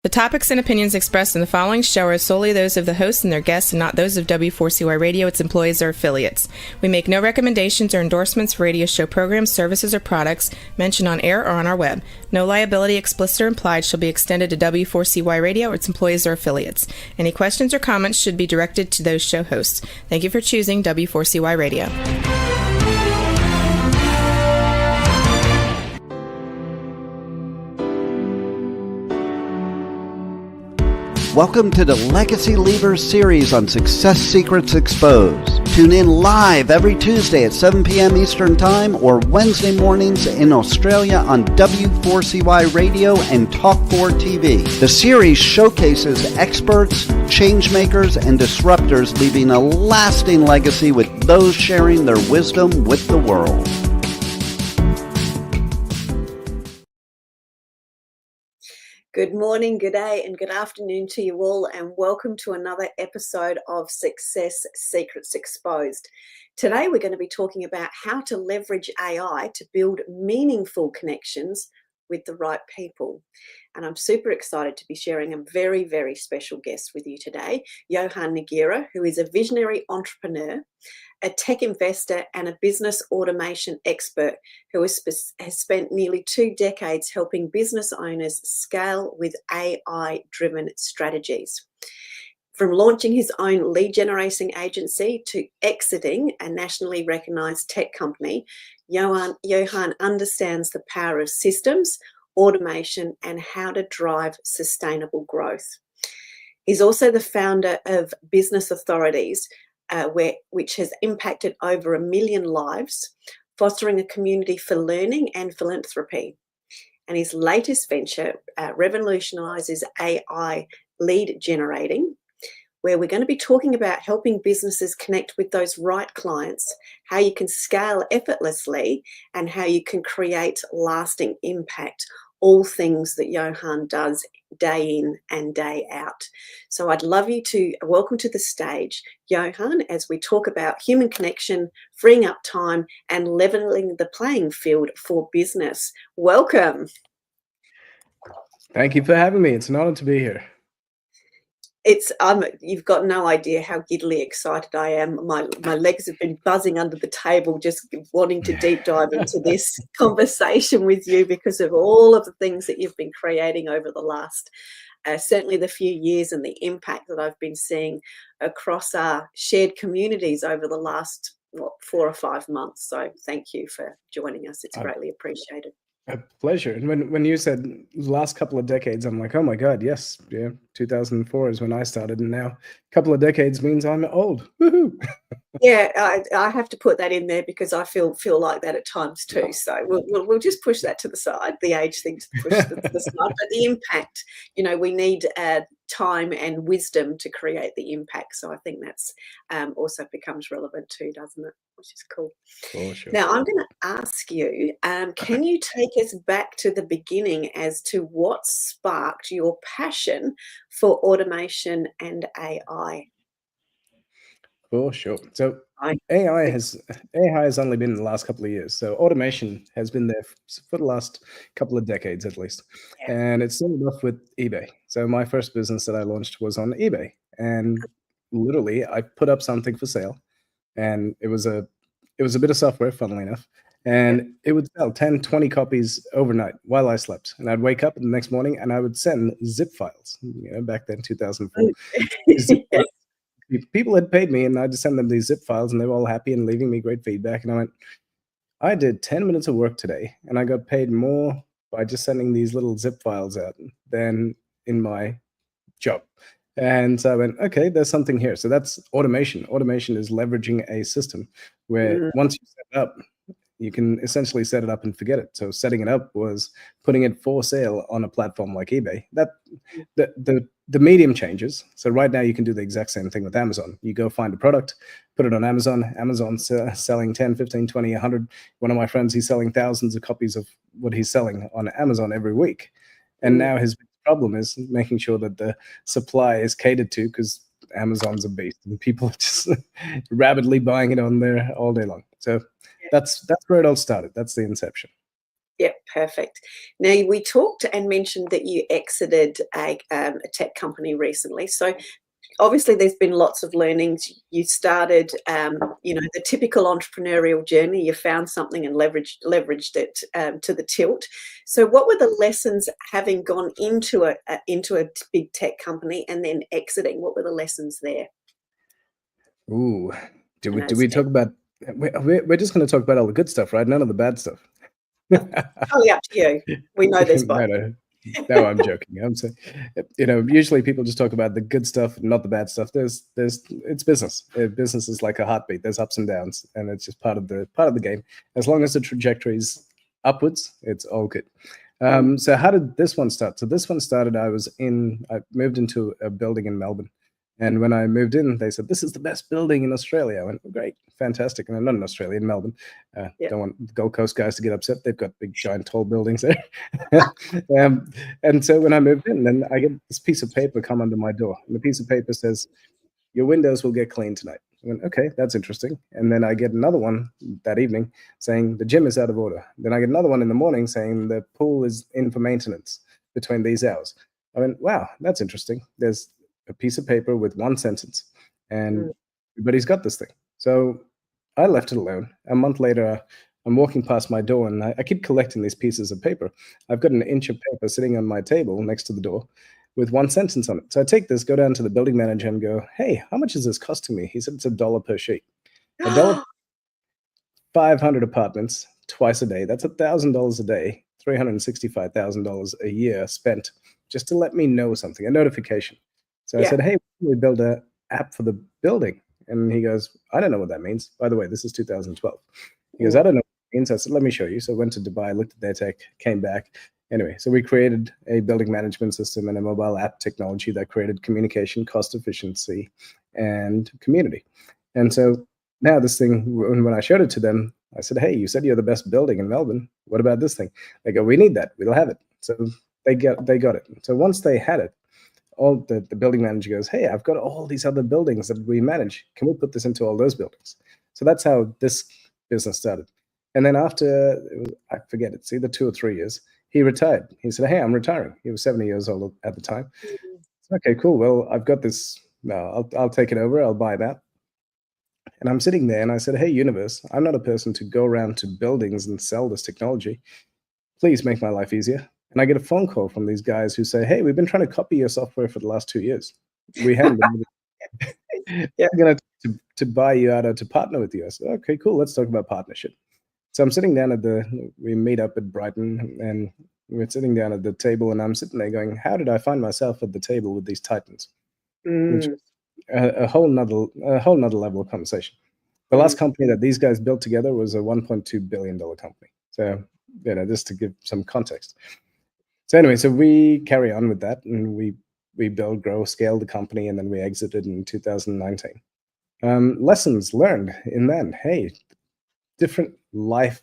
The topics and opinions expressed in the following show are solely those of the hosts and their guests and not those of W4CY Radio, its employees, or affiliates. We make no recommendations or endorsements for radio show programs, services, or products mentioned on air or on our web. No liability, explicit or implied, shall be extended to W4CY Radio or its employees or affiliates. Any questions or comments should be directed to those show hosts. Thank you for choosing W4CY Radio. Welcome to the Legacy Leavers series on Success Secrets Exposed. Tune in live every Tuesday at 7 p.m. Eastern Time or Wednesday mornings in Australia on W4CY Radio and Talk4 TV. The series showcases experts, changemakers, and disruptors leaving a lasting legacy with those sharing their wisdom with the world. Good morning, good day, and good afternoon to you all, and welcome to another episode of Success Secrets Exposed. Today we're going to be talking about how to leverage AI to build meaningful connections with the right people. And I'm super excited to be sharing a very, very special guest with you today, Johann Nogueira, who is a visionary entrepreneur, a tech investor, and a business automation expert who has spent nearly 2 decades helping business owners scale with AI-driven strategies. From launching his own lead generation agency to exiting a nationally recognized tech company, Johann understands the power of systems, automation, and how to drive sustainable growth. He's also the founder of Business Authorities, which has impacted over 1 million lives, fostering a community for learning and philanthropy. And his latest venture, Revolutionize, is AI lead generating, where we're going to be talking about helping businesses connect with those right clients, how you can scale effortlessly, and how you can create lasting impact, all things that Johann does day in and day out. So I'd love you to welcome to the stage Johann as we talk about human connection, freeing up time, and leveling the playing field for business. Welcome. Thank you for having me. It's an honor to be here. You've got no idea how giddily excited I am. My legs have been buzzing under the table, just wanting to deep dive into this conversation with you because of all of the things that you've been creating over the last, certainly the few years, and the impact that I've been seeing across our shared communities over the last 4 or 5 months. So thank you for joining us. It's greatly appreciated. A pleasure. And when you said last couple of decades, I'm like, oh my God, yes. Yeah, 2004 is when I started, and now a couple of decades means I'm old. Woohoo! Yeah, I have to put that in there because I feel like that at times too. So we'll just push that to the side, the age thing to push to the side. But the impact, we need time and wisdom to create the impact. So I think that's also becomes relevant too, doesn't it? Which is cool. For sure. Now, I'm going to ask you, can you take us back to the beginning as to what sparked your passion for automation and AI? For sure. So AI has only been in the last couple of years. So automation has been there for the last couple of decades at least. Yeah. And it started off with eBay. So my first business that I launched was on eBay. And literally I put up something for sale. And it was a bit of software, funnily enough. And it would sell 10, 20 copies overnight while I slept. And I'd wake up the next morning and I would send zip files. Back then, 2004. Yes. People had paid me and I'd just send them these zip files and they were all happy and leaving me great feedback. And I went, I did 10 minutes of work today and I got paid more by just sending these little zip files out than in my job. And so I went, okay, there's something here. So that's automation. Automation is leveraging a system where once you set it up, you can essentially set it up and forget it. So setting it up was putting it for sale on a platform like eBay. That the medium changes. So right now you can do the exact same thing with Amazon. You go find a product, put it on Amazon. Amazon's selling 10, 15, 20, 100. One of my friends, he's selling thousands of copies of what he's selling on Amazon every week. And now his problem is making sure that the supply is catered to, because Amazon's a beast and people are just rapidly buying it on there all day long. So that's where it all started. That's the inception. Yeah, perfect. Now, we talked and mentioned that you exited a tech company recently. So obviously there's been lots of learnings. You started, the typical entrepreneurial journey. You found something and leveraged it to the tilt. So what were the lessons having gone into a big tech company and then exiting? What were the lessons there? Ooh, do I know, we talk about? We're just going to talk about all the good stuff, right? None of the bad stuff. totally up to you. We know there's both. No, I'm joking. I'm saying, usually people just talk about the good stuff, not the bad stuff. It's business. Business is like a heartbeat. There's ups and downs, and it's just part of the game. As long as the trajectory's upwards, it's all good. So how did this one start? So this one started. I moved into a building in Melbourne. And when I moved in, they said, "This is the best building in Australia." I went, "Great, fantastic." And I'm not in Australia, in Melbourne. Don't want the Gold Coast guys to get upset. They've got big, giant, tall buildings there. And so when I moved in, then I get this piece of paper come under my door. And the piece of paper says, "Your windows will get cleaned tonight." I went, "Okay, that's interesting." And then I get another one that evening saying, "The gym is out of order." Then I get another one in the morning saying, "The pool is in for maintenance between these hours." I went, "Wow, that's interesting." There's a piece of paper with one sentence, and everybody's got this thing. So I left it alone. A month later, I'm walking past my door, and I keep collecting these pieces of paper. I've got an inch of paper sitting on my table next to the door with one sentence on it. So I take this, go down to the building manager and go, "Hey, how much is this costing me?" He said, "It's $1 per sheet. $1, 500 apartments twice a day. That's $1,000 a day, $365,000 a year spent just to let me know something, a notification." So I said, "Hey, we build an app for the building." And he goes, "I don't know what that means." By the way, this is 2012. He goes, "I don't know what it means." I said, "Let me show you." So I went to Dubai, looked at their tech, came back. Anyway, so we created a building management system and a mobile app technology that created communication, cost efficiency, and community. And so now this thing, when I showed it to them, I said, "Hey, you said you're the best building in Melbourne. What about this thing?" They go, "We need that. We'll have it." So they got it. So once they had it, all the building manager goes, "Hey, I've got all these other buildings that we manage. Can we put this into all those buildings?" So that's how this business started. And then after, I forget, it's either 2 or 3 years, he retired. He said, "Hey, I'm retiring." He was 70 years old at the time. Okay, cool. Well, I've got this. No, I'll take it over. I'll buy that. And I'm sitting there and I said, "Hey, universe, I'm not a person to go around to buildings and sell this technology. Please make my life easier." And I get a phone call from these guys who say, "Hey, we've been trying to copy your software for the last 2 years. We haven't been going to buy you out or to partner with you." I said, "Okay, cool. Let's talk about partnership." So I'm sitting down we meet up at Brighton, and we're sitting down at the table, and I'm sitting there going, how did I find myself at the table with these titans? Which is a whole nother level of conversation. The last company that these guys built together was a $1.2 billion company. So, just to give some context. So anyway, so we carry on with that, and we build, grow, scale the company, and then we exited in 2019. Lessons learned in then, hey, different life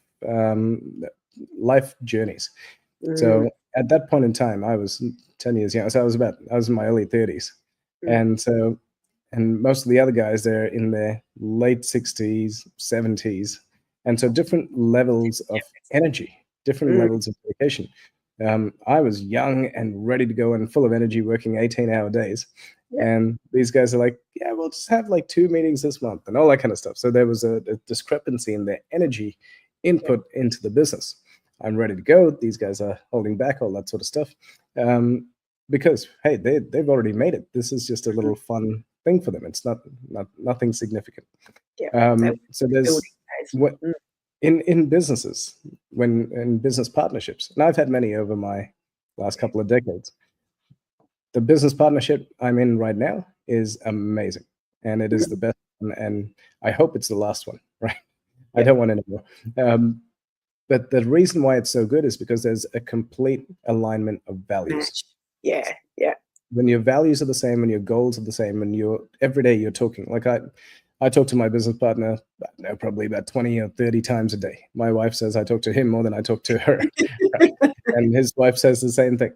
journeys. So at that point in time, I was 10 years young. So I was in my early 30s. And most of the other guys, they're in their late 60s, 70s. And so different levels of energy, different levels of dedication. I was young and ready to go and full of energy, working 18-hour days. And these guys are like, "Yeah, we'll just have like 2 meetings this month," and all that kind of stuff. So there was a discrepancy in their energy input into the business. I'm ready to go. These guys are holding back, all that sort of stuff. Because, hey, they've already made it. This is just a little fun thing for them. It's nothing significant. So there's what in businesses, when in business partnerships, and I've had many over my last couple of decades. The business partnership I'm in right now is amazing, and it is the best one, and I hope it's the last one, right? I don't want any more. But the reason why it's so good is because there's a complete alignment of values. Yeah. When your values are the same, when your goals are the same, and every day you're talking. Like I talk to my business partner, probably about 20 or 30 times a day. My wife says I talk to him more than I talk to her, right? And his wife says the same thing.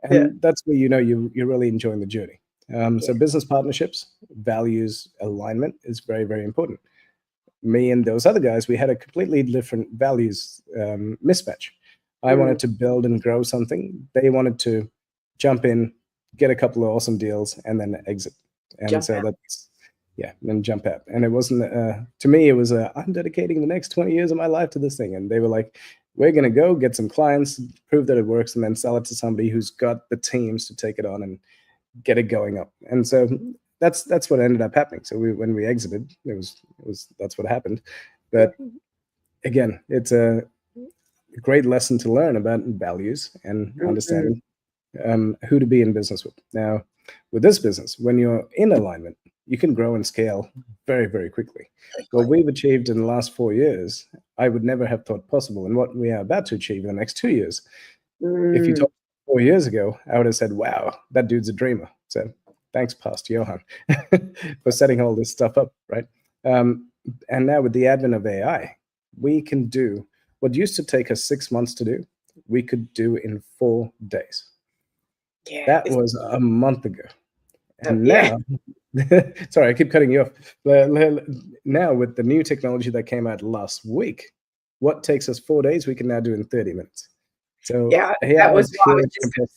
And that's where you're really enjoying the journey. So business partnerships, values alignment is very, very important. Me and those other guys, we had a completely different values mismatch. I wanted to build and grow something. They wanted to jump in, get a couple of awesome deals, and then exit. And Jump so out. that's, yeah, then jump out. And it wasn't, to me, it was, I'm dedicating the next 20 years of my life to this thing. And they were like, we're going to go get some clients, prove that it works, and then sell it to somebody who's got the teams to take it on and get it going up. And so that's what ended up happening. So when we exited, it was that's what happened. But again, it's a great lesson to learn about values and understanding who to be in business with. Now, with this business, when you're in alignment, you can grow and scale very, very quickly. What we've achieved in the last 4 years, I would never have thought possible. And what we are about to achieve in the next 2 years, if you told me 4 years ago, I would have said, wow, that dude's a dreamer. So thanks, Pastor Johann, for setting all this stuff up, right? And now with the advent of AI, we can do what used to take us 6 months to do, we could do in 4 days. Yeah, That was a month ago. And yeah. now, sorry, I keep cutting you off. Now with the new technology that came out last week, what takes us 4 days, we can now do in 30 minutes. So Yeah, that was what I was just going to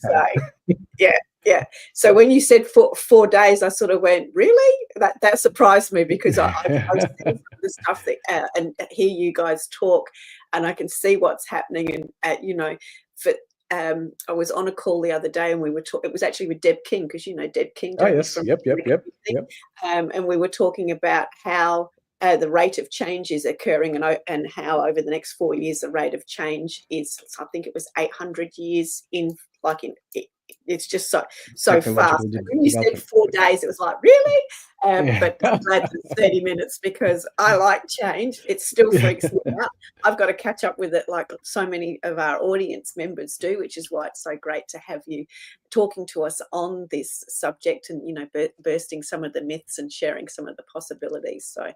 say. Yeah. So when you said 4 days, I sort of went, really? That surprised me, because I've seen some of the stuff that and hear you guys talk, and I can see what's happening. And I was on a call the other day, and we were talking. It was actually with Deb King, because you know Deb King. Oh yes, yep. And we were talking about how the rate of change is occurring, and how over the next 4 years the rate of change is, I think it was 800 years in, like in it's just so fast. When you said 4 days, it was like, really? But I'm glad it's 30 minutes, because I like change. It still freaks me out. I've got to catch up with it, like so many of our audience members do, which is why it's so great to have you talking to us on this subject, and bursting some of the myths and sharing some of the possibilities. So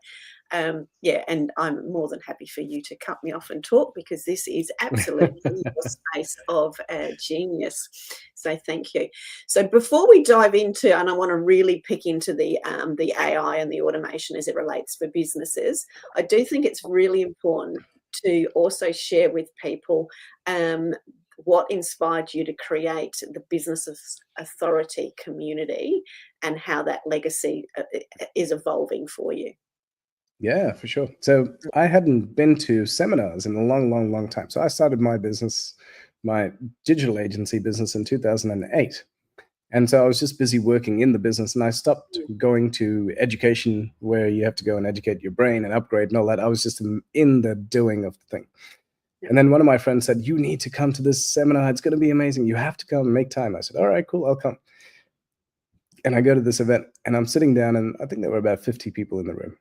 and I'm more than happy for you to cut me off and talk, because this is absolutely your space of genius. So thank you. So before we dive into, and I want to really pick into the AI and the automation as it relates for businesses, I do think it's really important to also share with people what inspired you to create the Business Authority community, and how that legacy is evolving for you. Yeah, for sure. So I hadn't been to seminars in a long, long, long time. So I started my business, my digital agency business, in 2008. And so I was just busy working in the business, and I stopped going to education where you have to go and educate your brain and upgrade and all that. I was just in the doing of the thing. And then one of my friends said, you need to come to this seminar. It's going to be amazing. You have to come and make time. I said, all right, cool, I'll come. And I go to this event, and I'm sitting down, and I think there were about 50 people in the room.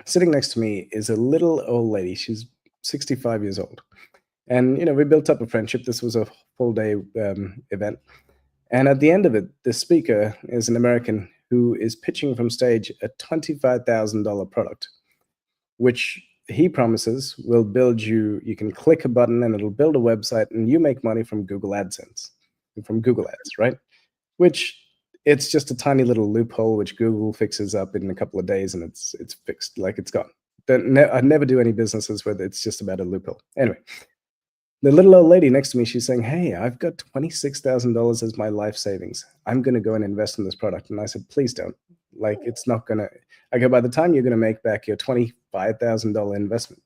Sitting next to me is a little old lady. She's 65 years old. And, we built up a friendship. This was a full day event. And at the end of it, the speaker is an American who is pitching from stage a $25,000 product, which he promises will build you can click a button and it'll build a website, and you make money from Google AdSense, from Google Ads, right? Which, it's just a tiny little loophole which Google fixes up in a couple of days, and it's fixed, like it's gone. I'd never do any businesses where it's just about a loophole. Anyway, the little old lady next to me, she's saying, hey, I've got $26,000 as my life savings. I'm going to go and invest in this product. And I said, please don't. Like, it's not going to, I go, by the time you're going to make back your $25,000 investment,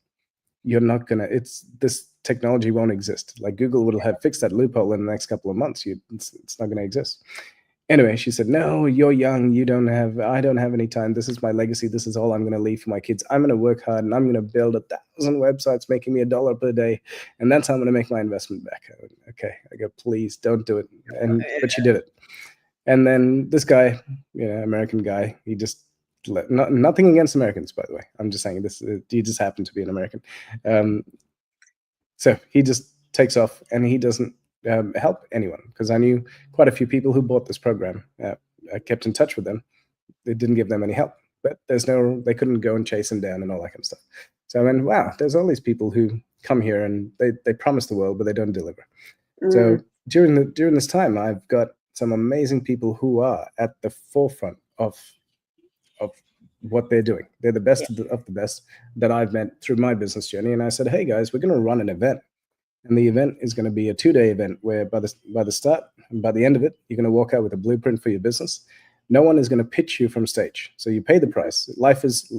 you're not going to, this technology won't exist. Like, Google will have fixed that loophole in the next couple of months. It's not going to exist. Anyway, she said, no, you're young. I don't have any time. This is my legacy. This is all I'm going to leave for my kids. I'm going to work hard, and I'm going to build 1,000 websites making me $1 per day. And that's how I'm going to make my investment back. I went, okay. I go, please don't do it. But she did it. And then this guy, American guy, he just, nothing against Americans, by the way. I'm just saying this, he just happened to be an American. So he just takes off, and he doesn't help anyone, because I knew quite a few people who bought this program. I kept in touch with them. It didn't give them any help, but they couldn't go and chase him down and all that kind of stuff. So I went, wow, there's all these people who come here and they promise the world, but they don't deliver. So during this time, I've got some amazing people who are at the forefront of what they're doing. They're the best of the best that I've met through my business journey. And I said, hey guys, we're going to run an event. And the event is going to be a 2-day event where by the start and by the end of it, you're going to walk out with a blueprint for your business. No one is going to pitch you from stage. So you pay the price. Life is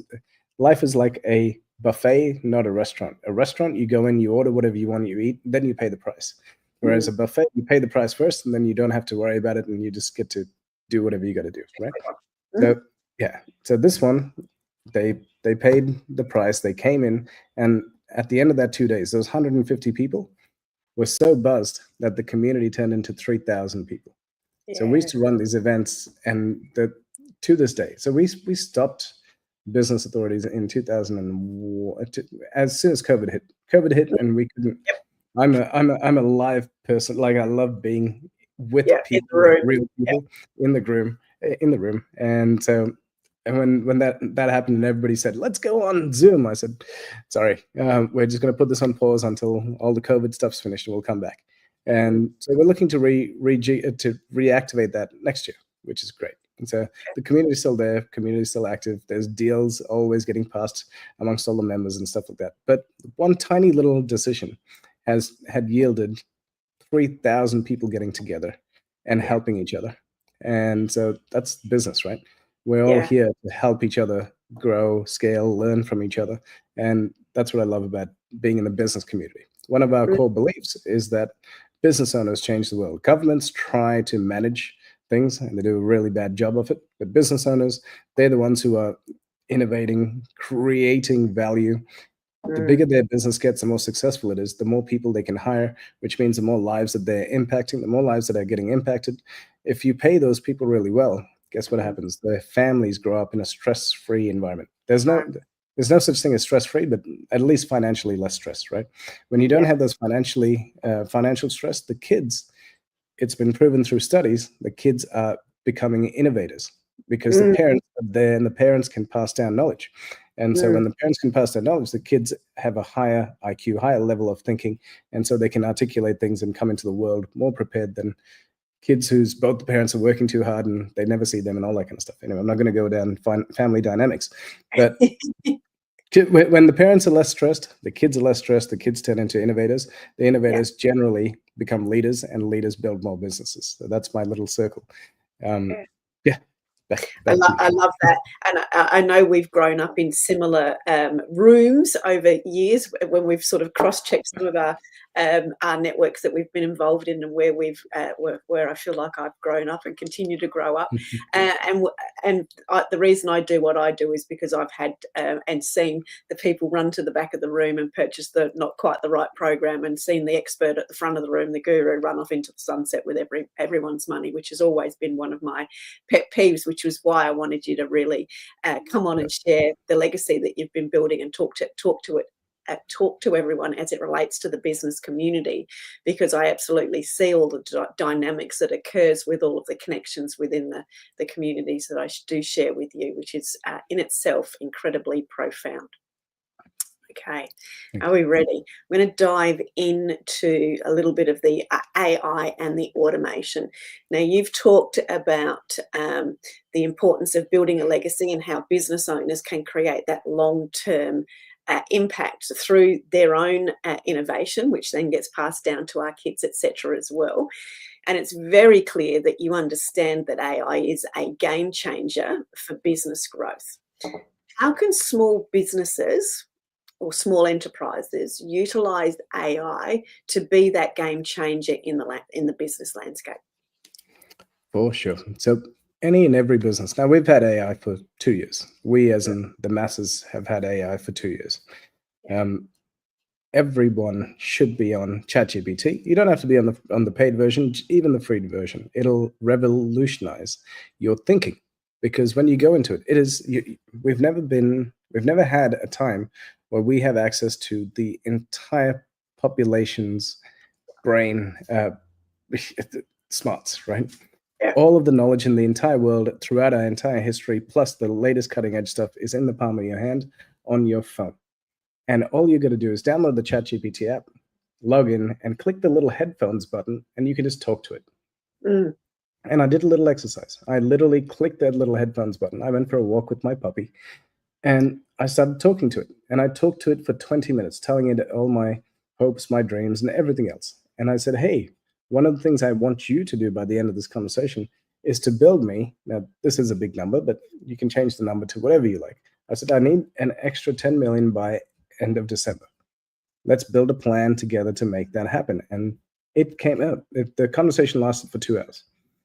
like a buffet, not a restaurant. A restaurant, you go in, you order whatever you want, you eat, then you pay the price. Whereas a buffet, you pay the price first, and then you don't have to worry about it, and you just get to do whatever you got to do, right? So yeah. So this one, they paid the price. They came in, and at the end of that 2 days, those 150 people were so buzzed that the community turned into 3,000 people. So we used to run these events, and to this day, so we stopped business authorities in 2001 as soon as COVID hit, and we couldn't. I'm a live person. Like, I love being with people, real people in the room, and so. And when that happened and everybody said, let's go on Zoom, I said, sorry, we're just going to put this on pause until all the COVID stuff's finished and we'll come back. And so we're looking to reactivate that next year, which is great. And so the community's still there, community's still active. There's deals always getting passed amongst all the members and stuff like that. But one tiny little decision had yielded 3,000 people getting together and helping each other. And so that's business, right? We're all here to help each other grow, scale, learn from each other. And that's what I love about being in the business community. One of our core beliefs is that business owners change the world. Governments try to manage things, and they do a really bad job of it. But business owners, they're the ones who are innovating, creating value. The bigger their business gets, the more successful it is, the more people they can hire, which means the more lives that they're impacting, the more lives that are getting impacted. If you pay those people really well, guess what happens? Their families grow up in a stress-free environment. There's no such thing as stress-free, but at least financially less stress, right? When you don't have those financial stress, the kids, it's been proven through studies, the kids are becoming innovators because the parents are there and the parents can pass down knowledge. And so when the parents can pass down knowledge, the kids have a higher IQ, higher level of thinking, and so they can articulate things and come into the world more prepared than kids whose both the parents are working too hard and they never see them and all that kind of stuff. Anyway, I'm not going to go down family dynamics, but when the parents are less stressed, the kids are less stressed, the kids turn into innovators. The innovators generally become leaders, and leaders build more businesses. So that's my little circle. I love that. And I know we've grown up in similar rooms over years when we've sort of cross-checked some of our networks that we've been involved in, and where where I feel like I've grown up and continue to grow up. The reason I do what I do is because I've had and seen the people run to the back of the room and purchase the not quite the right program, and seen the expert at the front of the room, the guru, run off into the sunset with everyone's money, which has always been one of my pet peeves, which was why I wanted you to really come on and share the legacy that you've been building and talk to everyone as it relates to the business community, because I absolutely see all the dynamics that occurs with all of the connections within the communities that I do share with you, which is in itself incredibly profound. Okay, are we ready? I'm going to dive into a little bit of the AI and the automation. Now, you've talked about the importance of building a legacy and how business owners can create that long-term impact through their own innovation, which then gets passed down to our kids, etc. as well. And it's very clear that you understand that AI is a game changer for business growth. How can small businesses or small enterprises utilize AI to be that game changer in the business landscape? For sure. So any and every business. Now, we've had AI for 2 years. We, as in the masses, have had AI for 2 years. Everyone should be on ChatGPT. You don't have to be on the paid version, even the free version. It'll revolutionize your thinking, because when you go into it, we've never had a time where we have access to the entire population's brain smarts, right? Yeah. All of the knowledge in the entire world throughout our entire history, plus the latest cutting edge stuff, is in the palm of your hand on your phone. And all you got to do is download the ChatGPT app, log in, and click the little headphones button, and you can just talk to it. And I did a little exercise. I literally clicked that little headphones button. I went for a walk with my puppy, and I started talking to it. And I talked to it for 20 minutes, telling it all my hopes, my dreams, and everything else. And I said, hey, one of the things I want you to do by the end of this conversation is to build me. Now, this is a big number, but you can change the number to whatever you like. I said, I need an extra 10 million by end of December. Let's build a plan together to make that happen. And it came out. The conversation lasted for 2 hours.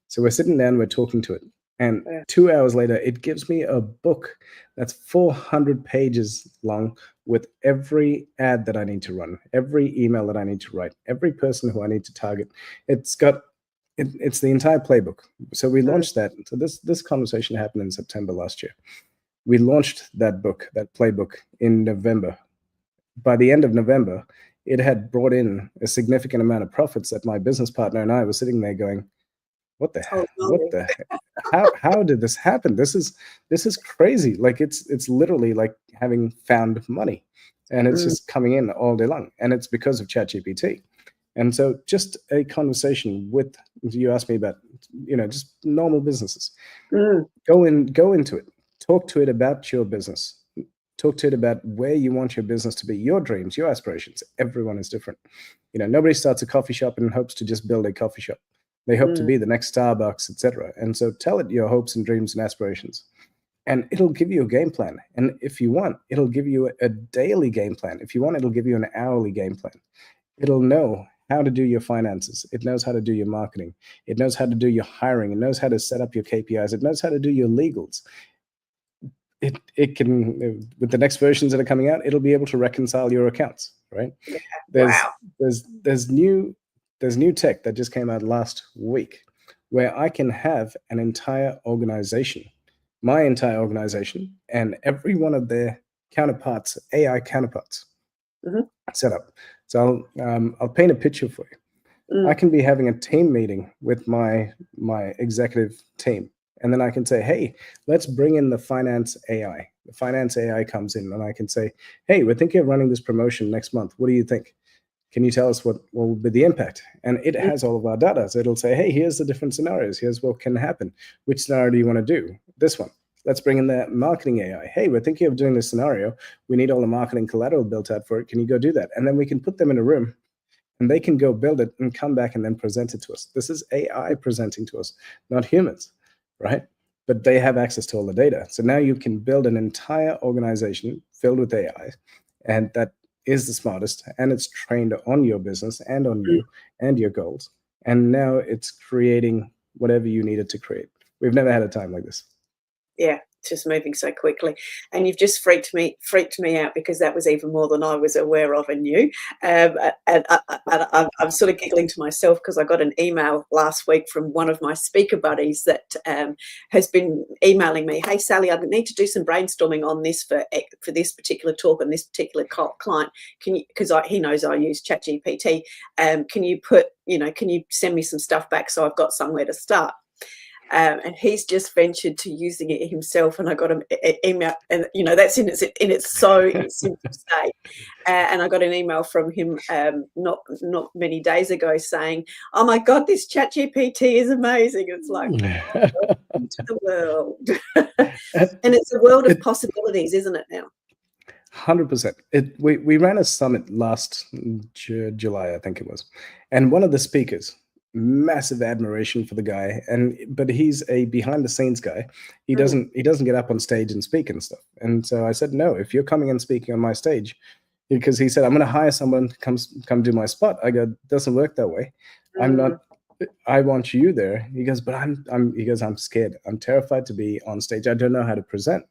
So we're sitting down, we're talking to it. And 2 hours later, it gives me a book that's 400 pages long with every ad that I need to run, every email that I need to write, every person who I need to target. It's the entire playbook. So we launched that. So this conversation happened in September last year. We launched that book, that playbook, in November. By the end of November, it had brought in a significant amount of profits that my business partner and I were sitting there going, what the heck? What the heck? How did this happen? This is crazy. Like it's literally like having found money, and it's just coming in all day long. And it's because of ChatGPT. And so just a conversation with, you asked me about, just normal businesses. Go into it. Talk to it about your business. Talk to it about where you want your business to be, your dreams, your aspirations. Everyone is different. Nobody starts a coffee shop and hopes to just build a coffee shop. They hope to be the next Starbucks, etc. And so tell it your hopes and dreams and aspirations. And it'll give you a game plan. And if you want, it'll give you a daily game plan. If you want, it'll give you an hourly game plan. It'll know how to do your finances. It knows how to do your marketing. It knows how to do your hiring. It knows how to set up your KPIs. It knows how to do your legals. It can, with the next versions that are coming out, it'll be able to reconcile your accounts, right? Yeah. There's new tech that just came out last week where I can have an entire organization, my entire organization, and every one of their counterparts, AI counterparts, set up. So I'll paint a picture for you. I can be having a team meeting with my executive team. And then I can say, hey, let's bring in the finance AI. The finance AI comes in, and I can say, hey, we're thinking of running this promotion next month. What do you think? Can you tell us what will be the impact? And it has all of our data. So it'll say, hey, here's the different scenarios. Here's what can happen. Which scenario do you want to do? This one. Let's bring in the marketing AI. Hey, we're thinking of doing this scenario. We need all the marketing collateral built out for it. Can you go do that? And then we can put them in a room, and they can go build it and come back and then present it to us. This is AI presenting to us, not humans, right? But they have access to all the data. So now you can build an entire organization filled with AI, and that is the smartest, and it's trained on your business and on you and your goals. And now it's creating whatever you needed to create. We've never had a time like this. Yeah, it's just moving so quickly. And you've just freaked me out, because that was even more than I was aware of and knew. And I'm sort of giggling to myself because I got an email last week from one of my speaker buddies that has been emailing me, hey, Sally, I need to do some brainstorming on this for this particular talk and this particular client. Can you, because he knows I use ChatGPT, can you send me some stuff back so I've got somewhere to start? And he's just ventured to using it himself, and I got an email, and that's in its so simple state. And I got an email from him not many days ago saying, "Oh my God, this ChatGPT is amazing!" It's like, welcome to the world, and it's a world of possibilities, isn't it now? 100%. We ran a summit last July, I think it was, and one of the speakers, massive admiration for the guy, but he's a behind the scenes guy. He doesn't get up on stage and speak and stuff. And so I said, no, if you're coming and speaking on my stage, because he said, I'm going to hire someone to come do my spot. I go, doesn't work that way. I want you there. He goes, but I'm scared. I'm terrified to be on stage. I don't know how to present.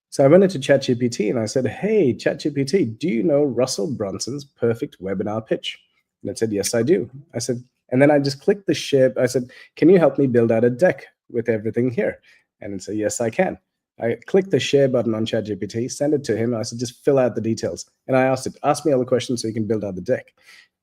So I went into ChatGPT and I said, hey, ChatGPT, do you know Russell Brunson's perfect webinar pitch? And it said, yes, I do. I said, and then I just clicked the share. I said, can you help me build out a deck with everything here? And it said, yes, I can. I clicked the share button on ChatGPT, send it to him. I said, just fill out the details. And I asked it, ask me all the questions so you can build out the deck.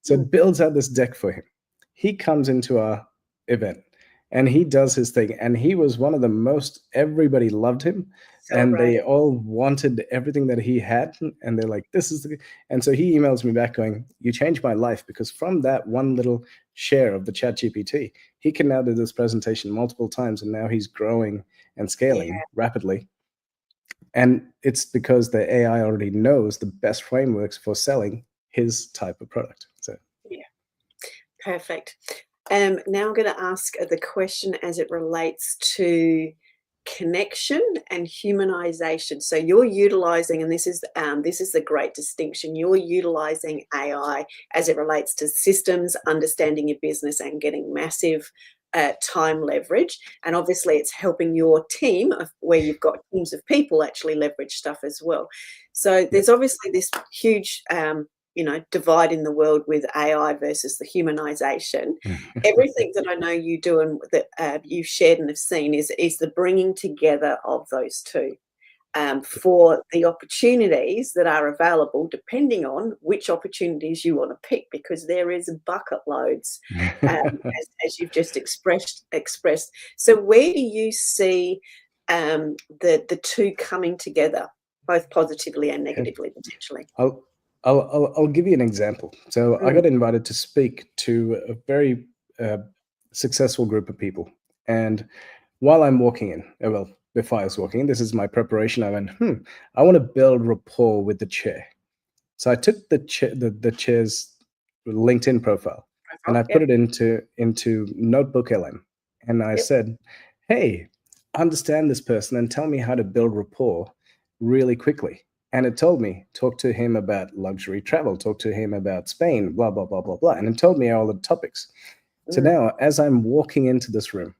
So it builds out this deck for him. He comes into our event and he does his thing. And he was one of the most, everybody loved him. They all wanted everything that he had. And they're like, this is and so he emails me back going, you changed my life, because from that one little share of the ChatGPT, he can now do this presentation multiple times. And now he's growing and scaling rapidly. And it's because the AI already knows the best frameworks for selling his type of product. So yeah, perfect. Now I'm going to ask the question as it relates to connection and humanization. So you're utilizing, and this is the great distinction, you're utilizing AI as it relates to systems, understanding your business, and getting massive time leverage. And obviously it's helping your team where you've got teams of people actually leverage stuff as well. So there's obviously this huge divide in the world with AI versus the humanization. Everything that I know you do and that you've shared and have seen is the bringing together of those two for the opportunities that are available, depending on which opportunities you want to pick, because there is bucket loads, as you've just expressed. So where do you see the two coming together, both positively and negatively, potentially? I'll give you an example. So I got invited to speak to a very successful group of people, and while I'm walking in, before I was walking in, this is my preparation. I went, I want to build rapport with the chair. So I took the chair's LinkedIn profile and I put it into Notebook LM, and I said, hey, understand this person and tell me how to build rapport really quickly. And it told me, talk to him about luxury travel, talk to him about Spain, blah, blah, blah, blah, blah. And it told me all the topics. So now, as I'm walking into this room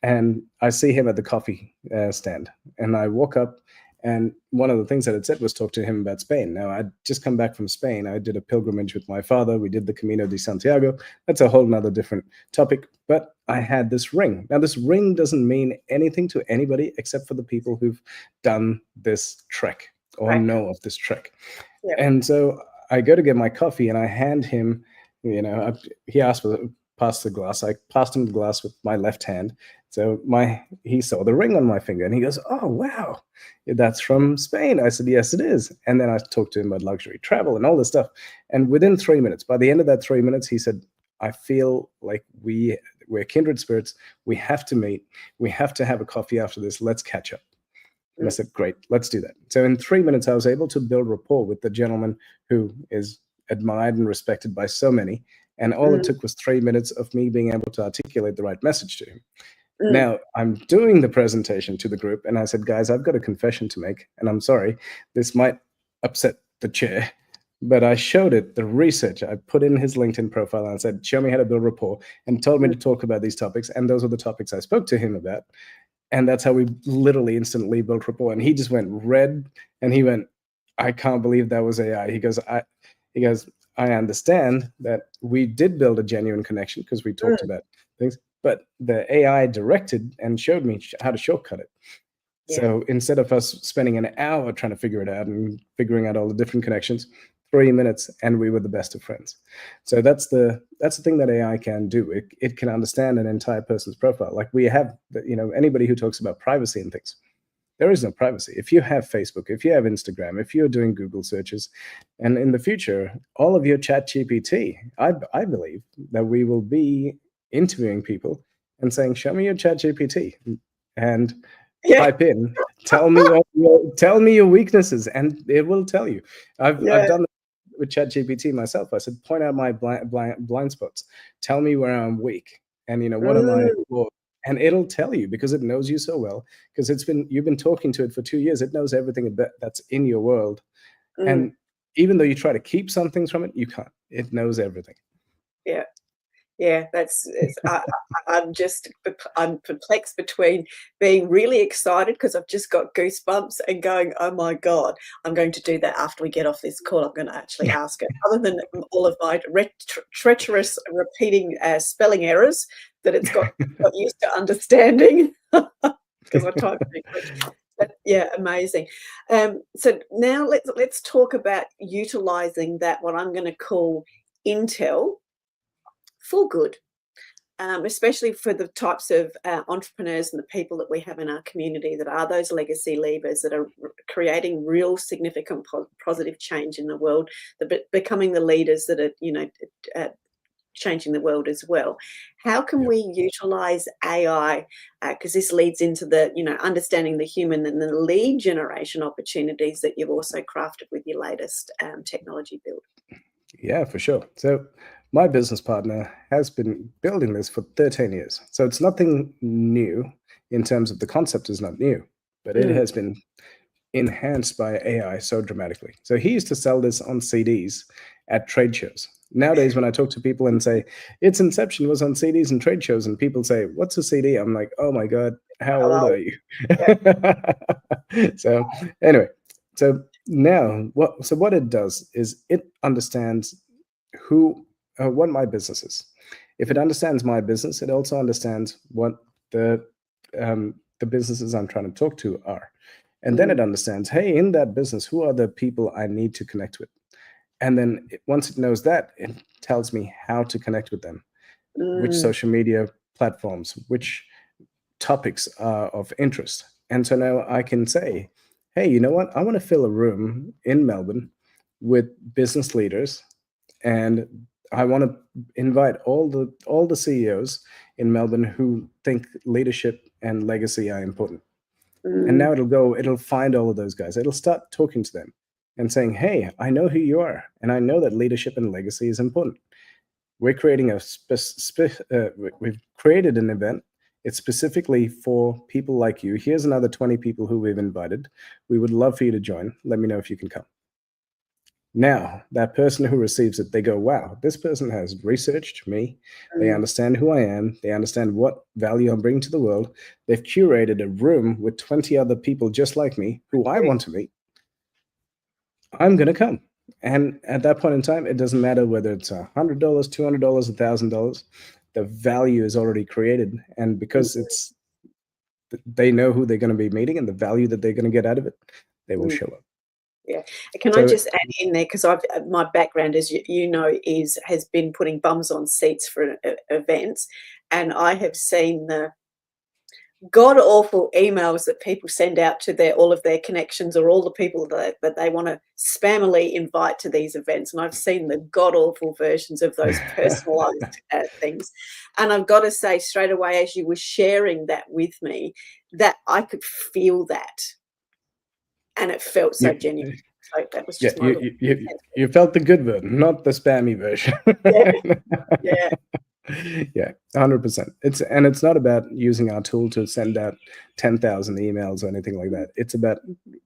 and I see him at the coffee stand, and I walk up, and one of the things that it said was talk to him about Spain. Now, I'd just come back from Spain. I did a pilgrimage with my father. We did the Camino de Santiago. That's a whole nother different topic. But I had this ring. Now, this ring doesn't mean anything to anybody except for the people who've done this trek or know of this trek. And so I go to get my coffee and I hand him, he asked for pass the glass. I passed him the glass with my left hand. So he saw the ring on my finger and he goes, oh, wow, that's from Spain. I said, yes, it is. And then I talked to him about luxury travel and all this stuff. And within 3 minutes, by the end of that 3 minutes, he said, I feel like we're kindred spirits. We have to meet. We have to have a coffee after this. Let's catch up. And I said, great, let's do that. So in 3 minutes, I was able to build rapport with the gentleman who is admired and respected by so many. And all it took was 3 minutes of me being able to articulate the right message to him. Now, I'm doing the presentation to the group, and I said, guys, I've got a confession to make, and I'm sorry, this might upset the chair, but I showed it, the research. I put in his LinkedIn profile, and I said, show me how to build rapport, and told me to talk about these topics, and those are the topics I spoke to him about. And that's how we literally instantly built rapport. And he just went red, and he went, I can't believe that was AI. He goes, I understand that we did build a genuine connection because we talked about things, but the AI directed and showed me how to shortcut it. So instead of us spending an hour trying to figure it out and figuring out all the different connections, 3 minutes, and we were the best of friends. So that's the thing that AI can do. It can understand an entire person's profile. Like we have, anybody who talks about privacy and things, there is no privacy. If you have Facebook, if you have Instagram, if you're doing Google searches, and in the future, all of your chat GPT, I believe that we will be interviewing people and saying, show me your chat GPT and type in, tell me your weaknesses, and it will tell you. I've done that with chat GPT myself. I said, point out my blind spots. Tell me where I'm weak. And, what am I for? And it'll tell you because it knows you so well, because you've been talking to it for 2 years. It knows everything that's in your world. And even though you try to keep some things from it, you can't. It knows everything. Yeah, I'm perplexed between being really excited because I've just got goosebumps and going, oh my God, I'm going to do that after we get off this call. I'm going to actually ask it. Other than all of my treacherous repeating spelling errors that it's got used to understanding because I type pretty quick. But yeah, amazing. So now let's talk about utilizing that, what I'm going to call intel, for good, especially for the types of entrepreneurs and the people that we have in our community that are those legacy leavers that are creating real significant positive change in the world, becoming the leaders that are, changing the world as well. How can we utilize AI? Because this leads into the, understanding the human and the lead generation opportunities that you've also crafted with your latest technology build. Yeah, for sure. So my business partner has been building this for 13 years. So it's nothing new in terms of the concept is not new, but it Mm. has been enhanced by AI so dramatically. So he used to sell this on CDs at trade shows. Nowadays, when I talk to people and say its inception was on CDs and trade shows, and people say, "What's a CD?" I'm like, "Oh my God, how old Hello. are you?" Yeah. So anyway, so now what it does is it understands who what my business is. If it understands my business, it also understands what the businesses I'm trying to talk to are. And then Mm. it understands, hey, in that business, who are the people I need to connect with? And then once it knows that, it tells me how to connect with them, which Mm. social media platforms, which topics are of interest. And so now I can say, hey, you know what? I want to fill a room in Melbourne with business leaders, and I want to invite all the CEOs in Melbourne who think leadership and legacy are important. And Mm. now it'll find all of those guys. It'll start talking to them and saying, hey, I know who you are, and I know that leadership and legacy is important. We're creating we've created an event. It's specifically for people like you. Here's another 20 people who we've invited. We would love for you to join. Let me know if you can come. Now, that person who receives it, they go, wow, this person has researched me. They Mm. understand who I am. They understand what value I'm bringing to the world. They've curated a room with 20 other people just like me who I want to meet. I'm going to come. And at that point in time, it doesn't matter whether it's $100, $200, $1,000. The value is already created. And because they know who they're going to be meeting and the value that they're going to get out of it, they will Mm. show up. Yeah. Can I So just add in there, because I've my background, as you know, has been putting bums on seats for events, and I have seen the god awful emails that people send out to all of their connections, or all the people that they want to spammily invite to these events, and I've seen the god awful versions of those personalized things. And I've got to say straight away, as you were sharing that with me, that I could feel that, and it felt so genuine. you, So that was yeah, just my little you felt the good version, not the spammy version. yeah, yeah. Yeah, 100%. It's not about using our tool to send out 10,000 emails or anything like that. It's about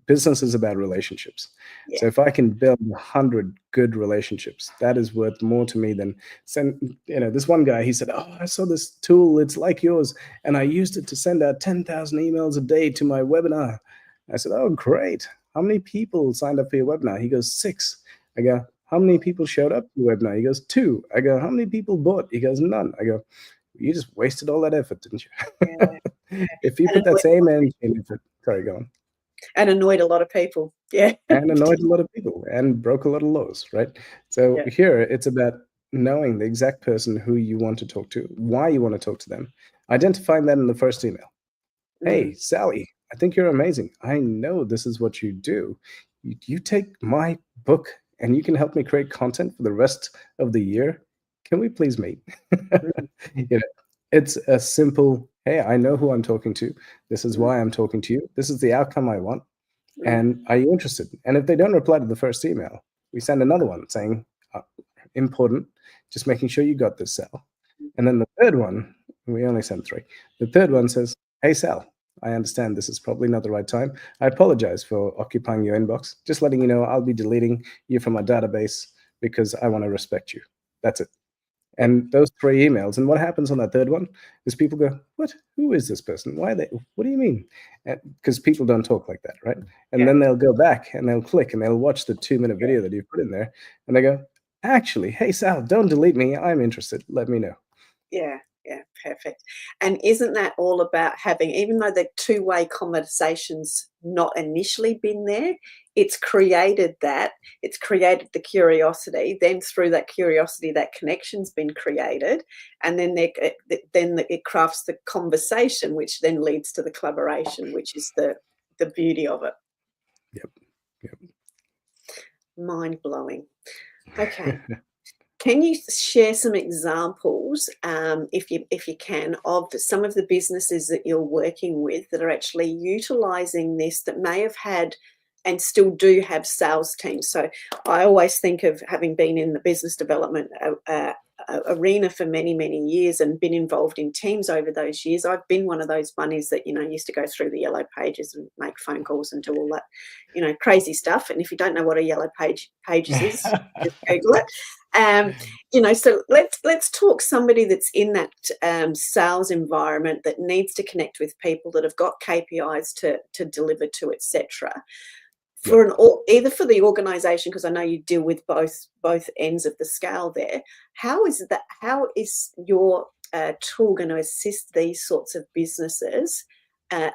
business is about relationships. Yeah. So if I can build 100 good relationships, that is worth more to me than send. This one guy, he said, "Oh, I saw this tool. It's like yours, and I used it to send out 10,000 emails a day to my webinar." I said, "Oh, great. How many people signed up for your webinar?" He goes, 6. I go, "How many people showed up to the webinar?" He goes, 2. I go, "How many people bought?" He goes, "None." I go, "You just wasted all that effort, didn't Yeah, you?" If you and put that annoyed a same lot of energy people. and effort, sorry, go on, And annoyed a lot of people. Yeah. and annoyed a lot of people and broke a lot of laws, right? So Yeah. here it's about knowing the exact person who you want to talk to, why you want to talk to them, identifying that in the first email. Hey, Mm. Sally, I think you're amazing. I know this is what you do. You take my book and you can help me create content for the rest of the year. Can we please meet? Mm. you know, it's a simple, hey, I know who I'm talking to. This is Mm. why I'm talking to you. This is the outcome I want. Mm. And are you interested? And if they don't reply to the first email, we send another one saying, important, just making sure you got this, Sal. And then the third one, we only sent 3. The third one says, hey, Sal, I understand this is probably not the right time. I apologize for occupying your inbox. Just letting you know I'll be deleting you from my database because I want to respect you. That's it. Yeah. And those 3 emails. And what happens on that third one is people go, what? Who is this person? Why are they? What do you mean? Because people don't talk like that, right? And Yeah. then they'll go back and they'll click and they'll watch the 2-minute video that you put in there. And they go, actually, hey, Sal, don't delete me. I'm interested. Let me know. Yeah. Yeah. Perfect. And isn't that all about having, even though the two-way conversations not initially been there, it's created the curiosity. Then through that curiosity, that connection's been created, and then it crafts the conversation, which then leads to the collaboration, which is the beauty of it. Yep. Yep. Mind blowing. Okay. Can you share some examples, if you can, of some of the businesses that you're working with that are actually utilising this, that may have had and still do have sales teams. So I always think of, having been in the business development arena for many, many years and been involved in teams over those years, I've been one of those bunnies that, used to go through the yellow pages and make phone calls and do all that, crazy stuff. And if you don't know what a yellow pages is, just Google it. So let's talk somebody that's in that sales environment that needs to connect with people, that have got KPIs to deliver to, etc. For either for the organization, because I know you deal with both ends of the scale there. How is your tool going to assist these sorts of businesses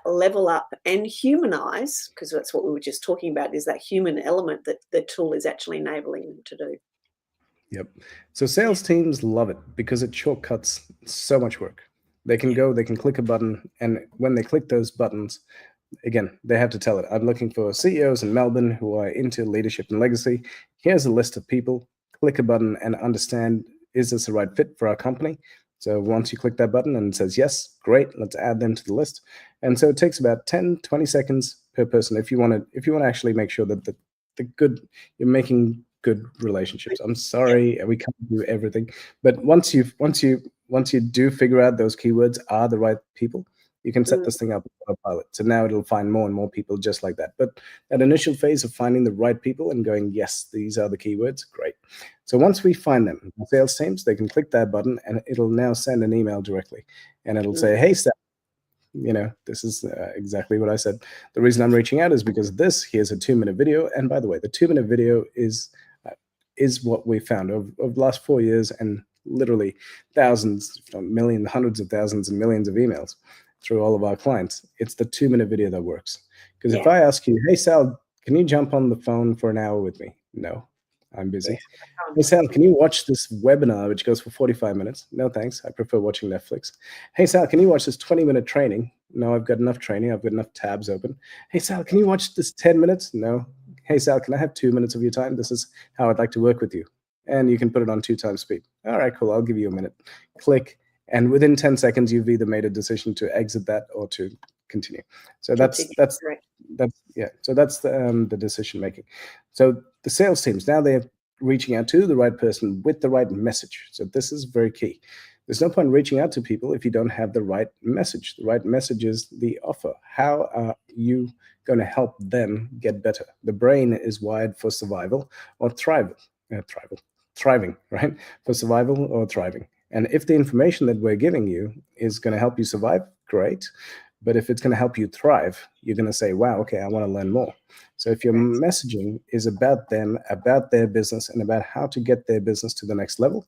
level up and humanize? Because that's what we were just talking about, is that human element that the tool is actually enabling them to do. Yep. So sales teams love it because it shortcuts so much work. They can click a button, and when they click those buttons, again, they have to tell it, I'm looking for CEOs in Melbourne who are into leadership and legacy. Here's a list of people. Click a button and understand, is this the right fit for our company? So once you click that button and it says yes, great, let's add them to the list. And so it takes about 10, 20 seconds per person if you want to actually make sure that you're making good relationships. I'm sorry, we can't do everything, but once you do figure out those keywords are the right people, you can set this thing up on a pilot. So now it'll find more and more people just like that. But that initial phase of finding the right people and going, yes, these are the keywords, great. So once we find them, the sales teams, they can click that button and it'll now send an email directly. And it'll say, hey, Sal, this is exactly what I said. The reason I'm reaching out is because here's a 2-minute video. And by the way, the 2-minute video is what we found over the last 4 years, and literally thousands, if not millions, hundreds of thousands and millions of emails through all of our clients. It's the 2-minute video that works. Because if I ask you, hey, Sal, can you jump on the phone for an hour with me? No, I'm busy. Hey, Sal, can you watch this webinar, which goes for 45 minutes? No, thanks. I prefer watching Netflix. Hey, Sal, can you watch this 20-minute training? No, I've got enough training. I've got enough tabs open. Hey, Sal, can you watch this 10 minutes? No. Hey, Sal, can I have 2 minutes of your time? This is how I'd like to work with you. And you can put it on 2 times speed. All right, cool. I'll give you a minute. Click. And within 10 seconds, you've either made a decision to exit that or to continue. So that's the decision making. So the sales teams, now they're reaching out to the right person with the right message. So this is very key. There's no point reaching out to people if you don't have the right message. The right message is the offer. How are you going to help them get better? The brain is wired for survival or thriving, right? For survival or thriving. And if the information that we're giving you is going to help you survive, great. But if it's going to help you thrive, you're going to say, wow, okay, I want to learn more. So if your messaging is about them, about their business, and about how to get their business to the next level,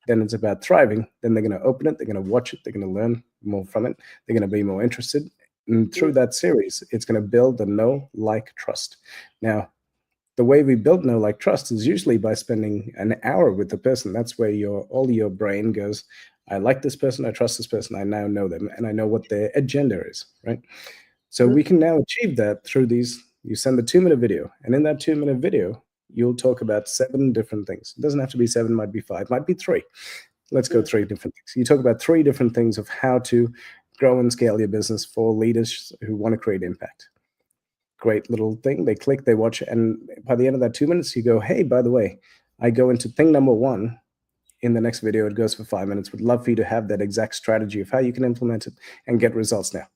then it's about thriving. Then they're going to open it, they're going to watch it, they're going to learn more from it, they're going to be more interested. And through that series, it's going to build the know, like, trust. Now, the way we build know, like, trust is usually by spending an hour with the person. That's where all your brain goes, I like this person, I trust this person, I now know them, and I know what their agenda is, right? So we can now achieve that through these. You send the 2-minute video, and in that 2-minute video, you'll talk about 7 different things. It doesn't have to be 7, might be 5, might be 3. Let's go 3 different things. You talk about 3 different things of how to grow and scale your business for leaders who want to create impact. Great little thing. They click, they watch, and by the end of that 2 minutes, you go, hey, by the way, I go into thing number 1. In the next video, it goes for 5 minutes. Would love for you to have that exact strategy of how you can implement it and get results now.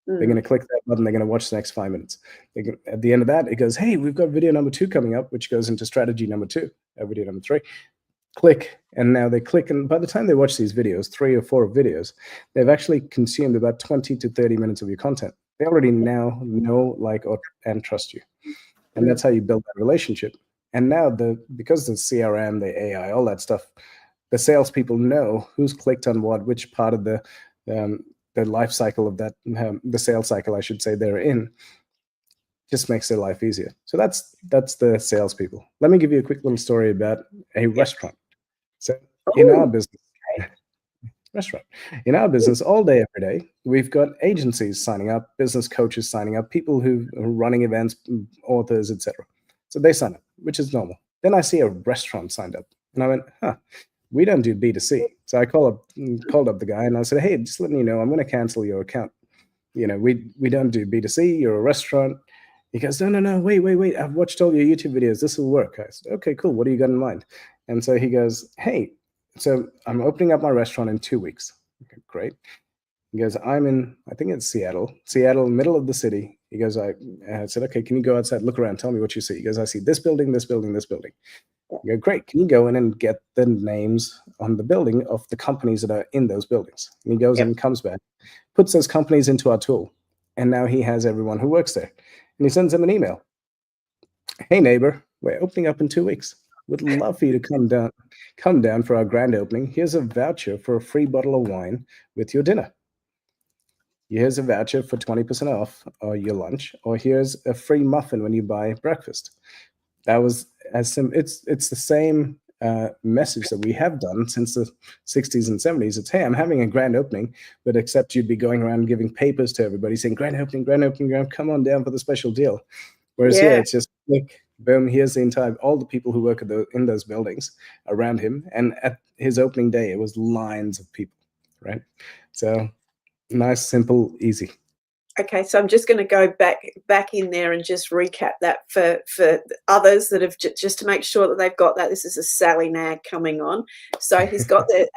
They're going to click that button. They're going to watch the next 5 minutes. At the end of that, it goes, hey, we've got video number 2 coming up, which goes into strategy number 2, video number 3. Click, and now they click. And by the time they watch these videos, 3 or 4 videos, they've actually consumed about 20 to 30 minutes of your content. They already now know, like, and trust you. And that's how you build that relationship. And now, because the CRM, the AI, all that stuff, the salespeople know who's clicked on what, which part of the life cycle of that, the sales cycle, I should say, they're in. Just makes their life easier. So that's the salespeople. Let me give you a quick little story about a restaurant. So in our business, all day, every day, we've got agencies signing up, business coaches signing up, people who are running events, authors, etc. So they sign up, which is normal. Then I see a restaurant signed up, and I went, we don't do B2C. So I called up the guy, and I said, hey, just letting you know, I'm going to cancel your account. We don't do B2C. You're a restaurant. He goes, no, wait. I've watched all your YouTube videos. This will work. I said, okay, cool. What do you got in mind? And so he goes, hey, so I'm opening up my restaurant in 2 weeks. Okay, great. He goes, I think it's Seattle, middle of the city. He goes, I said, okay, can you go outside, look around, tell me what you see? He goes, I see this building, this building, this building. I go, great. Can you go in and get the names on the building of the companies that are in those buildings? And he goes in and comes back, puts those companies into our tool. And now he has everyone who works there. And he sends them an email. Hey, neighbor, we're opening up in 2 weeks. Would love for you to come down for our grand opening. Here's a voucher for a free bottle of wine with your dinner. Here's a voucher for 20% off your lunch, or here's a free muffin when you buy breakfast. That was it's the same message that we have done since the 60s and 70s. It's, hey, I'm having a grand opening, but except you'd be going around giving papers to everybody saying, grand opening, come on down for the special deal. Whereas here, it's just click, boom, here's the entire, all the people who work in those buildings around him. And at his opening day, it was lines of people, right? So nice, simple, easy. Okay, so I'm just going to go back in there and just recap that for others that have just to make sure that they've got that. This is a Sally Nag coming on. So he's got the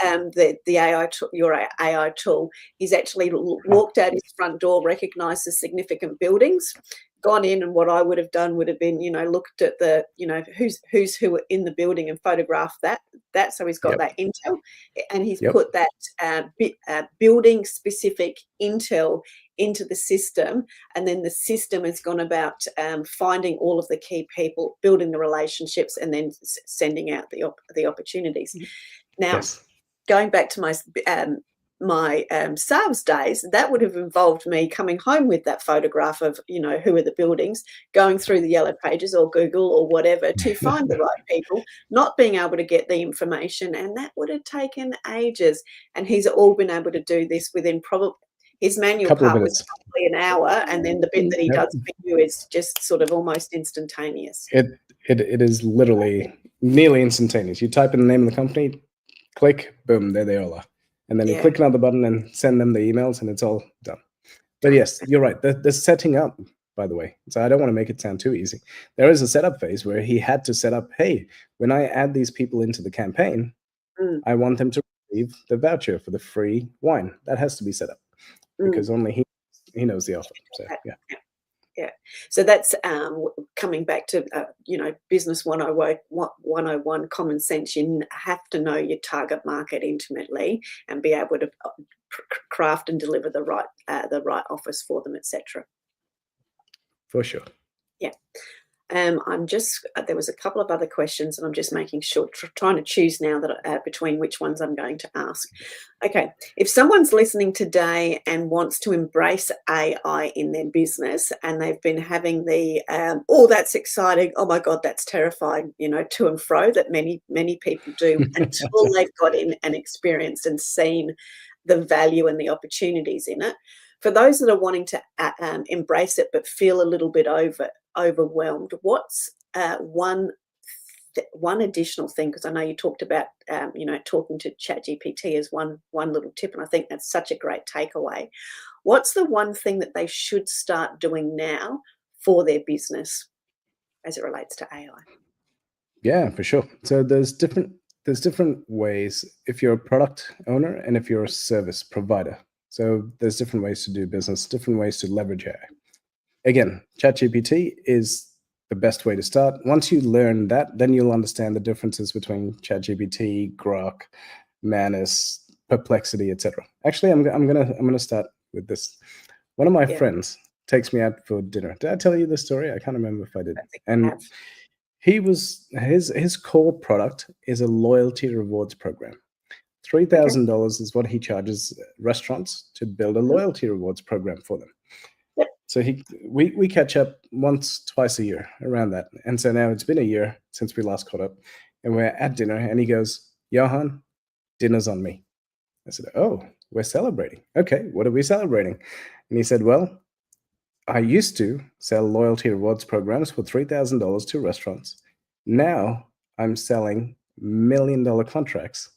AI your AI tool. He's actually walked out his front door, recognised the significant buildings, gone in, and what I would have done would have been, looked at the, who's who in the building and photographed that. So he's got that intel, and he's put that building specific intel into the system, and then the system has gone about finding all of the key people, building the relationships, and then sending out the opportunities. Now, going back to my sales days, that would have involved me coming home with that photograph of, who are the buildings, going through the yellow pages or Google or whatever to find the right people, not being able to get the information, and that would have taken ages. And he's all been able to do this within probably his manual part was probably an hour, and then the bit that he does for you is just sort of almost instantaneous. It is literally nearly instantaneous. You type in the name of the company, click, boom, there they all are. And then you click another button and send them the emails, and it's all done. But yes, you're right. The setting up, by the way, so I don't want to make it sound too easy. There is a setup phase where he had to set up, hey, when I add these people into the campaign, I want them to receive the voucher for the free wine. That has to be set up because only he knows the offer. So, yeah. So that's coming back to, business 101 common sense. You have to know your target market intimately and be able to craft and deliver the right offers for them, etc. For sure. Yeah. There was a couple of other questions, and I'm just making sure, trying to choose now that between which ones I'm going to ask. Okay, if someone's listening today and wants to embrace AI in their business, and they've been having the, oh, that's exciting, oh my God, that's terrifying, to and fro that many people do until they've got in and experienced and seen the value and the opportunities in it. For those that are wanting to embrace it but feel a little bit overwhelmed, what's one additional thing? Because I know you talked about talking to ChatGPT as one little tip, and I think that's such a great takeaway. What's the one thing that they should start doing now for their business as it relates to AI? Yeah, for sure. So there's different ways if you're a product owner and if you're a service provider. So there's different ways to do business, different ways to leverage AI. Again, ChatGPT is the best way to start. Once you learn that, then you'll understand the differences between ChatGPT, Grok, Manus, Perplexity, etc. Actually, I'm gonna start with this. One of my friends takes me out for dinner. Did I tell you this story? I can't remember if I did. And his core product is a loyalty rewards program. $3,000 is what he charges restaurants to build a loyalty rewards program for them. So we catch up once, twice a year around that. And so now it's been a year since we last caught up, and we're at dinner, and he goes, Johann, dinner's on me. I said, oh, we're celebrating. Okay, what are we celebrating? And he said, well, I used to sell loyalty rewards programs for $3,000 to restaurants. Now I'm selling $1 million contracts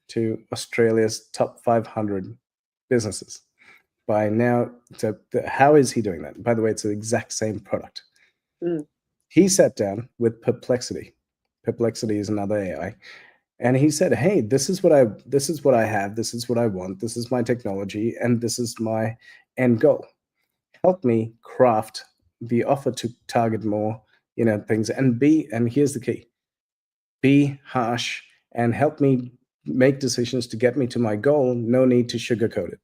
to Australia's top 500 businesses. By now, how is he doing that? By the way, it's the exact same product. Mm. He sat down with Perplexity. Perplexity is another AI. And he said, hey, this is what I have, this is what I want, this is my technology, and this is my end goal. Help me craft the offer to target more, things, and here's the key, be harsh and help me make decisions to get me to my goal. No need to sugarcoat it.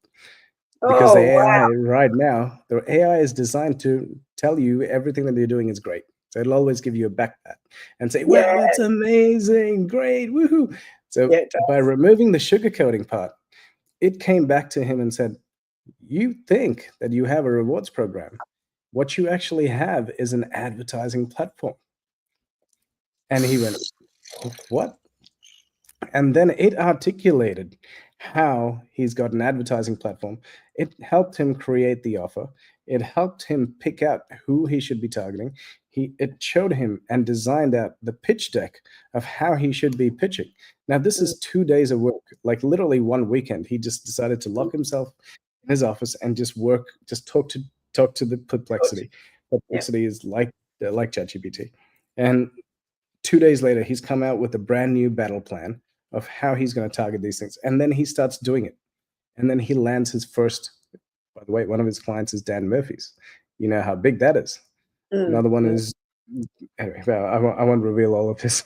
Because the Oh, wow. AI right now, the AI is designed to tell you everything that you're doing is great. So it'll always give you a back pat and say, Yeah. wow, that's amazing, great, woohoo. So Yeah, it does. by removing the sugarcoating part, it came back to him and said, you think that you have a rewards program. What you actually have is an advertising platform. And he went, what? And then it articulated how he's got an advertising platform. It helped him create the offer. It helped him pick out who he should be targeting. It showed him and designed out the pitch deck of how he should be pitching. Now, this Mm. is 2 days of work, like literally one weekend. He just decided to lock himself in his office and just work, just talk to the Perplexity. Yeah. Perplexity is like ChatGPT. And 2 days later, he's come out with a brand new battle plan of how he's going to target these things. And then he starts doing it. And then he lands his first, by the way, one of his clients is Dan Murphy's. You know how big that is. Mm. Another one is, anyway, well, I won't reveal all of his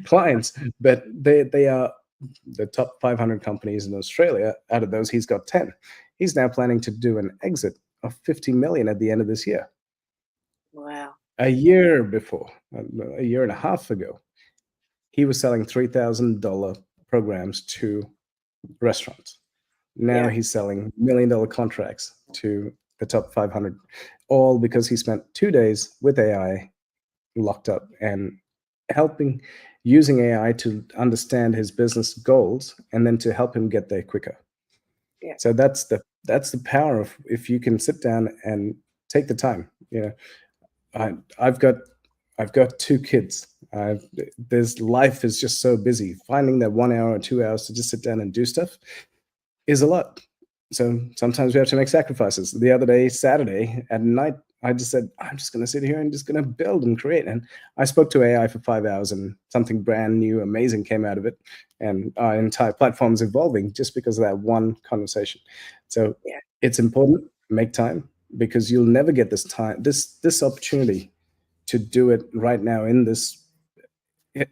clients, but they are the top 500 companies in Australia. Out of those, he's got 10. He's now planning to do an exit of 50 million at the end of this year. Wow. A year before, a year and a half ago, he was selling $3,000 programs to restaurants. Now Yeah. he's selling $1 million contracts to the top 500, all because he spent 2 days with AI locked up and using AI to understand his business goals and then to help him get there quicker. Yeah. So that's the power of if you can sit down and take the time. I've got 2 kids. Life is just so busy. Finding that 1 hour or 2 hours to just sit down and do stuff is a lot. So sometimes we have to make sacrifices. The other day, Saturday at night, I just said, I'm just going to sit here and just going to build and create. And I spoke to AI for 5 hours and something brand new, amazing came out of it. And our entire platform's evolving just because of that one conversation. So Yeah. it's important, make time, because you'll never get this opportunity to do it right now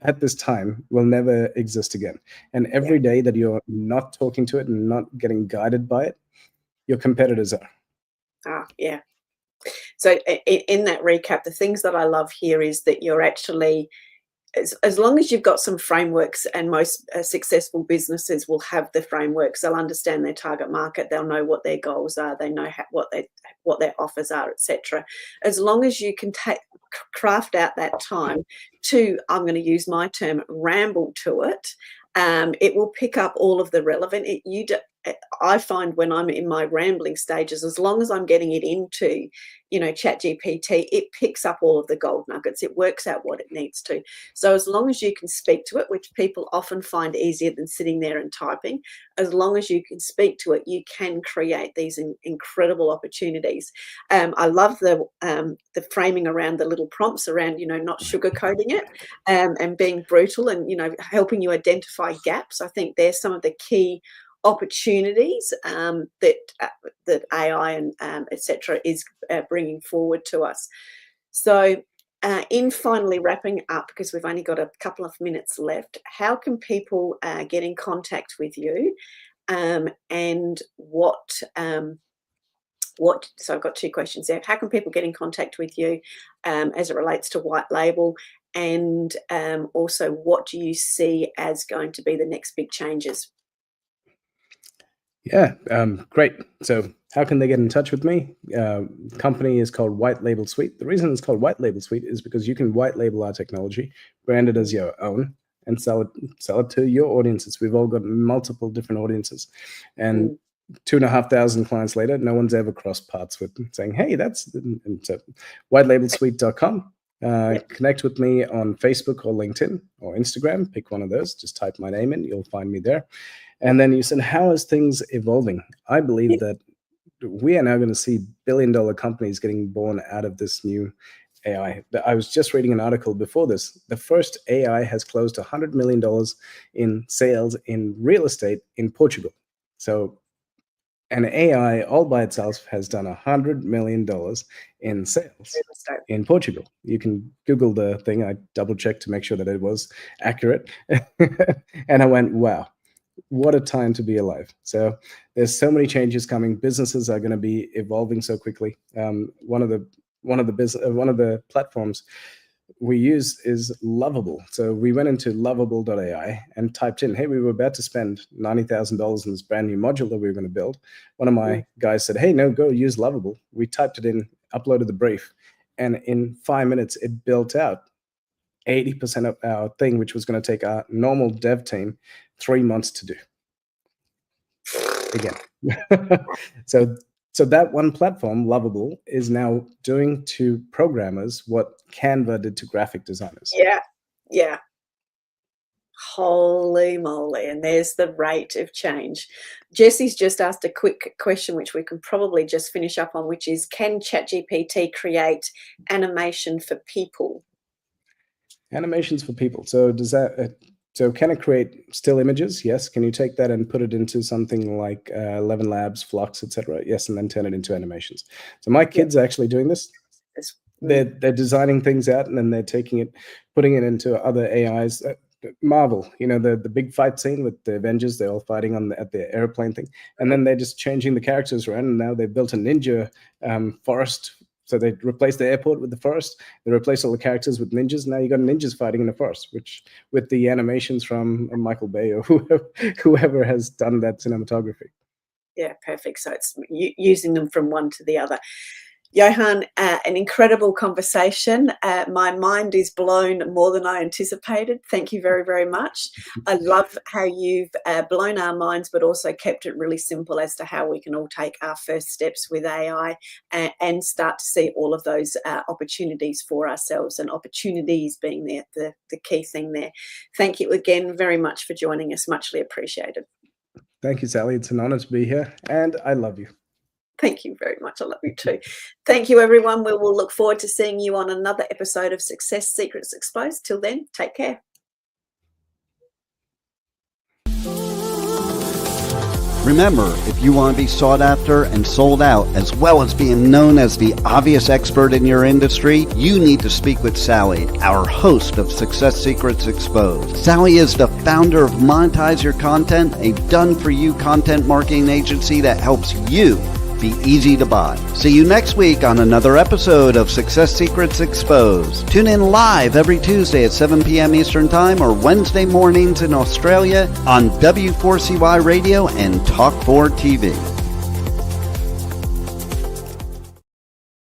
at this time will never exist again. And every day that you're not talking to it and not getting guided by it, your competitors are. Yeah. So in that recap, the things that I love here is that you're actually, as long as you've got some frameworks, and most successful businesses will have the frameworks, they'll understand their target market, they'll know what their goals are, they know what their offers are, etc. As long as you can craft out that time to, I'm going to use my term, ramble to it, it will pick up all of the relevant. I find when I'm in my rambling stages, as long as I'm getting it into, ChatGPT, it picks up all of the gold nuggets. It works out what it needs to. So as long as you can speak to it, which people often find easier than sitting there and typing, as long as you can speak to it, you can create these incredible opportunities. I love the framing around the little prompts around, not sugarcoating it, and being brutal and, helping you identify gaps. I think there's some of the key opportunities that AI and etc. is bringing forward to us. So in finally wrapping up, because we've only got a couple of minutes left, how can people get in contact with you, and what so I've got 2 questions there. How can people get in contact with you as it relates to white label, and also what do you see as going to be the next big changes? Yeah, great. So how can they get in touch with me? Company is called White Label Suite. The reason it's called White Label Suite is because you can white label our technology, brand it as your own, and sell it to your audiences. We've all got multiple different audiences, and 2,500 clients later, no one's ever crossed paths with saying, hey, that's, and so whitelabelsuite.com. Connect with me on Facebook or LinkedIn or Instagram. Pick one of those. Just type my name in. You'll find me there. And then you said, how is things evolving? I believe that we are now going to see billion-dollar companies getting born out of this new AI. I was just reading an article before this. The first AI has closed $100 million in sales in real estate in Portugal. So an AI all by itself has done $100 million in sales in Portugal. You can Google the thing. I double checked to make sure that it was accurate. And I went, wow, what a time to be alive. So there's so many changes coming. Businesses are going to be evolving so quickly. One of the platforms we use is Lovable. So we went into lovable.ai and typed in, hey, we were about to spend $90,000 in this brand new module that we were going to build. One of my guys said, hey, no, go use Lovable. We typed it in, uploaded the brief, and in 5 minutes, it built out 80% of our thing, which was going to take our normal dev team 3 months to do. Again. So that one platform, Lovable, is now doing to programmers what Canva did to graphic designers. Yeah. Holy moly. And there's the rate of change. Jesse's just asked a quick question, which we can probably just finish up on, which is, can ChatGPT create animation for people? Animations for people. So does that... So can it create still images? Yes. Can you take that and put it into something like 11 Labs, Flux, etc.? Yes, and then turn it into animations. So my kids are actually doing this. They're designing things out, and then they're taking it, putting it into other AIs. Marvel, the big fight scene with the Avengers, they're all fighting at the airplane thing, and then they're just changing the characters around, and now they've built a ninja forest. So they replaced the airport with the forest. They replaced all the characters with ninjas. Now you got ninjas fighting in the forest, which with the animations from Michael Bay or whoever has done that cinematography. Yeah, perfect. So it's using them from one to the other. Johann, an incredible conversation. My mind is blown more than I anticipated. Thank you very, very much. I love how you've blown our minds, but also kept it really simple as to how we can all take our first steps with AI and start to see all of those opportunities for ourselves, and opportunities being the key thing there. Thank you again very much for joining us. Muchly appreciated. Thank you, Sally. It's an honor to be here, and I love you. Thank you very much. I love you too. Thank you, everyone. We will look forward to seeing you on another episode of Success Secrets Exposed. Till then, take care. Remember, if you want to be sought after and sold out, as well as being known as the obvious expert in your industry, you need to speak with Sally, our host of Success Secrets Exposed. Sally is the founder of Monetize Your Content, a done-for-you content marketing agency that helps you be easy to buy. See you next week on another episode of Success Secrets Exposed. Tune in live every Tuesday at 7 p.m. Eastern Time or Wednesday mornings in Australia on W4CY Radio and Talk4 TV.